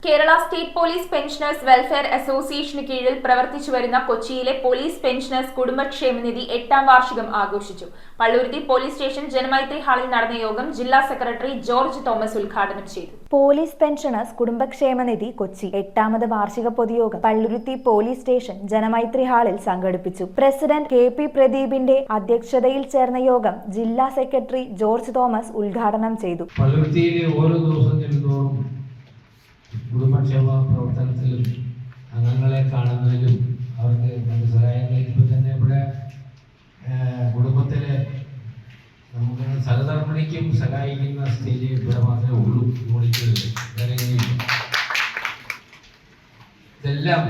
Kerala state police pensioners welfare അസോസിയേഷന് കീഴിൽ പ്രവർത്തിച്ചുവരുന്ന കൊച്ചിയിലെ പോലീസ് പെൻഷനേഴ്സ് കുടുംബക്ഷേമനിധി 8ാം വാർഷികം ആഘോഷിച്ചു. പള്ളുരുത്തി പോലീസ് സ്റ്റേഷൻ ജനമൈത്രി ഹാളിൽ നടന്ന യോഗം ജില്ലാ സെക്രട്ടറി ജോർജ് തോമസ് ഉദ്ഘാടനം ചെയ്തു. പോലീസ് പെൻഷനേഴ്സ് കുടുംബക്ഷേമനിധി കൊച്ചി 8ാമത് വാർഷിക പൊതുയോഗം പള്ളുരുത്തി പോലീസ് സ്റ്റേഷൻ ജനമൈത്രി ഹാളിൽ സംഘടിപ്പിച്ചു. പ്രസിഡന്റ് KP പ്രദീപിന്റെ അധ്യക്ഷതയിൽ ചേർന്ന യോഗം ജില്ലാ സെക്രട്ടറി ജോർജ് തോമസ് ഉദ്ഘാടനം ചെയ്തു. കുടുംബക്ഷേമ പ്രവർത്തനത്തിലും അംഗങ്ങളെ കാണുന്നതിലും അവർക്ക് സഹായങ്ങൾ ഇപ്പോൾ തന്നെ ഇവിടെ കുടുംബത്തിലെ നമുക്ക് സഹധർമ്മിണിക്കും സഹായിക്കുന്ന സ്റ്റേജ് ഇവിടെ മാത്രമേ ഉള്ളൂ. ഇതെല്ലാം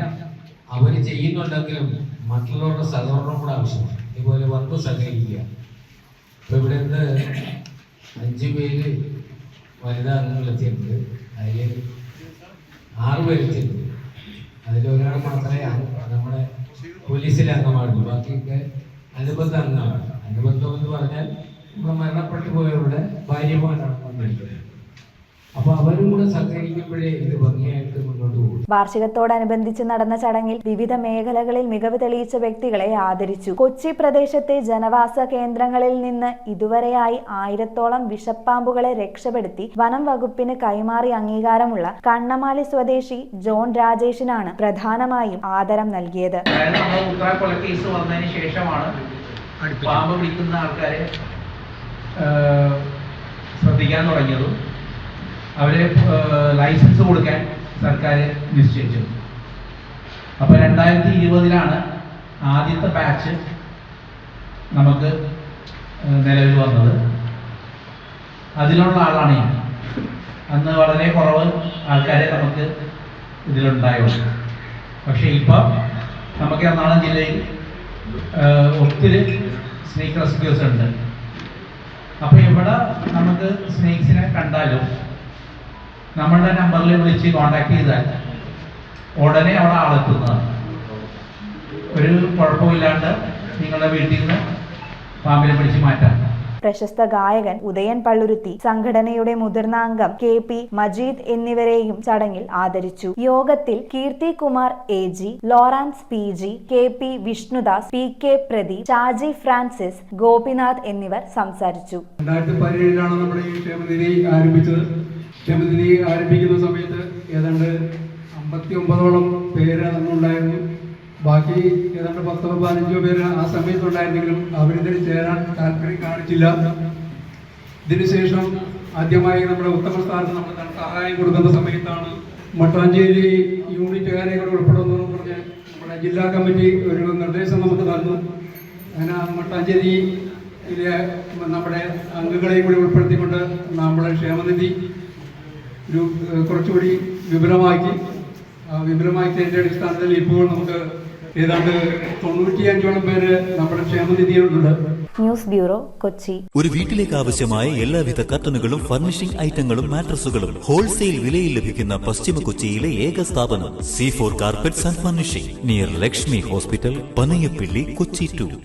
അവർ ചെയ്യുന്നുണ്ടെങ്കിലും മറ്റുള്ളവരുടെ സഹകരണം കൂടെ ആവശ്യമാണ്. ഇതുപോലെ വന്ന് സഹകരിക്കുക. ഇപ്പോൾ ഇവിടെ നിന്ന് 5 പേര് വനിതാ അംഗങ്ങളെത്തിയിട്ടുണ്ട്. അതിൽ 6 പേരെത്തിയിട്ടുണ്ട്. അതിലൊരാൾ മാത്രമേ നമ്മുടെ പോലീസിലെ അംഗമാണുള്ളൂ. ബാക്കിയൊക്കെ അനുബന്ധ അംഗമാണ്. അനുബന്ധം എന്ന് പറഞ്ഞാൽ നമ്മൾ മരണപ്പെട്ടു പോയവരുടെ ഭാര്യമാരാണ് വന്നിരിക്കുന്നത്. അപ്പൊ അവരും കൂടെ സഹകരിക്കുമ്പോഴേ ഇത് ഭംഗിയായിട്ട് മുന്നോട്ട് പോകും. വാർഷികത്തോടനുബന്ധിച്ച് നടന്ന ചടങ്ങിൽ വിവിധ മേഖലകളിൽ മികവ് തെളിയിച്ച വ്യക്തികളെ ആദരിച്ചു. കൊച്ചി പ്രദേശത്തെ ജനവാസ കേന്ദ്രങ്ങളിൽ നിന്ന് ഇതുവരെയായി 1000-ഓളം വിഷപ്പാമ്പുകളെ രക്ഷപ്പെടുത്തി വനം വകുപ്പിന് കൈമാറി അംഗീകാരമുള്ള കണ്ണമാലി സ്വദേശി ജോൺ രാജേഷിനാണ് പ്രധാനമായും ആദരം നൽകിയത്. പാമ്പ് പിടിക്കുന്ന ആൾക്കാരെ ശ്രദ്ധിക്കാൻ തുടങ്ങിയതും അവരെ ലൈസൻസ് കൊടുക്കാൻ സർക്കാർ നിശ്ചയിച്ചു. അപ്പോൾ 2020-ലാണ് ആദ്യത്തെ ബാച്ച് നമുക്ക് നിലവിൽ വന്നത്. അതിലുള്ള ആളാണ് ഞാൻ. അന്ന് വളരെ കുറവ് ആൾക്കാരെ നമുക്ക് ഇതിലുണ്ടായുള്ളൂ. പക്ഷേ ഇപ്പം നമുക്ക് എറണാകുളം ജില്ലയിൽ ഒത്തിരി സ്നേക്ക് റെസ്ക്യൂസ് ഉണ്ട്. അപ്പോൾ ഇവിടെ നമുക്ക് സ്നേക്സിനെ കണ്ടാലും നമ്മളുടെ നമ്പറിൽ വിളിച്ച് കോണ്ടാക്ട് ചെയ്താൽ ഉടനെ അവിടെ ആളെത്തുന്നതാണ്. ഒരു കുഴപ്പമില്ലാണ്ട് നിങ്ങളുടെ വീട്ടിൽ നിന്ന് പാമ്പിനെ പിടിച്ച് മാറ്റാം. പ്രശസ്ത ഗായകൻ ഉദയൻ പള്ളുരുത്തി, സംഘടനയുടെ മുതിർന്ന അംഗം KP മജീദ് എന്നിവരെയും ചടങ്ങിൽ ആദരിച്ചു. യോഗത്തിൽ Keerthi Kumar AG, Lawrence PG, KP Vishnudas, PK Pradeep, Shaji Francis, Gopinath എന്നിവർ സംസാരിച്ചു. 2017-ലാണ് നമ്മുടെ ഈ ക്ഷേമനിധി ആരംഭിച്ചത്. ക്ഷേമനിധി ആരംഭിക്കുന്ന സമയത്ത് ഏതാണ്ട് 59-ഓളം പേര് അന്നുണ്ടായിരുന്നു. ബാക്കി ഏതാണ്ട് 10-15 പേര് ആ സമയത്തുണ്ടായിരുന്നെങ്കിലും അവരിതിൽ ചേരാൻ താല്പര്യം കാണിച്ചില്ല. ഇതിനുശേഷം ആദ്യമായി നമ്മുടെ ഉത്തമ സ്ഥാനത്ത് നമ്മൾ സഹായം കൊടുക്കുന്ന സമയത്താണ് മട്ടാഞ്ചേരി യൂണിറ്റുകാരെ കൂടെ ഉൾപ്പെടുന്നു പറഞ്ഞ് നമ്മുടെ ജില്ലാ കമ്മിറ്റി ഒരു നിർദ്ദേശം നമുക്ക് തന്നു. അങ്ങനെ മട്ടാഞ്ചേരിയിലെ നമ്മുടെ അംഗങ്ങളെയും കൂടി ഉൾപ്പെടുത്തിക്കൊണ്ട് നമ്മുടെ ക്ഷേമനിധി ഒരു കുറച്ചുകൂടി വിപുലമാക്കിയതിൻ്റെ അടിസ്ഥാനത്തിൽ ഇപ്പോൾ നമുക്ക് ഏതാണ്ട് 95-ഓളം പേര് നമ്മുടെ ക്ഷേമനിധിയിലുണ്ട്. News bureau, Kochi. ഒരു വീട്ടിലേക്ക് ആവശ്യമായ എല്ലാവിധ കർട്ടനുകളും ഫർണിഷിംഗ് ഐറ്റങ്ങളും മാട്രസുകളും ഹോൾസെയിൽ വിലയിൽ ലഭിക്കുന്ന പശ്ചിമ കൊച്ചിയിലെ ഏക സ്ഥാപനം C4 carpets and furnishing, near Lakshmi hospital, Panayappilly, Kochi 2.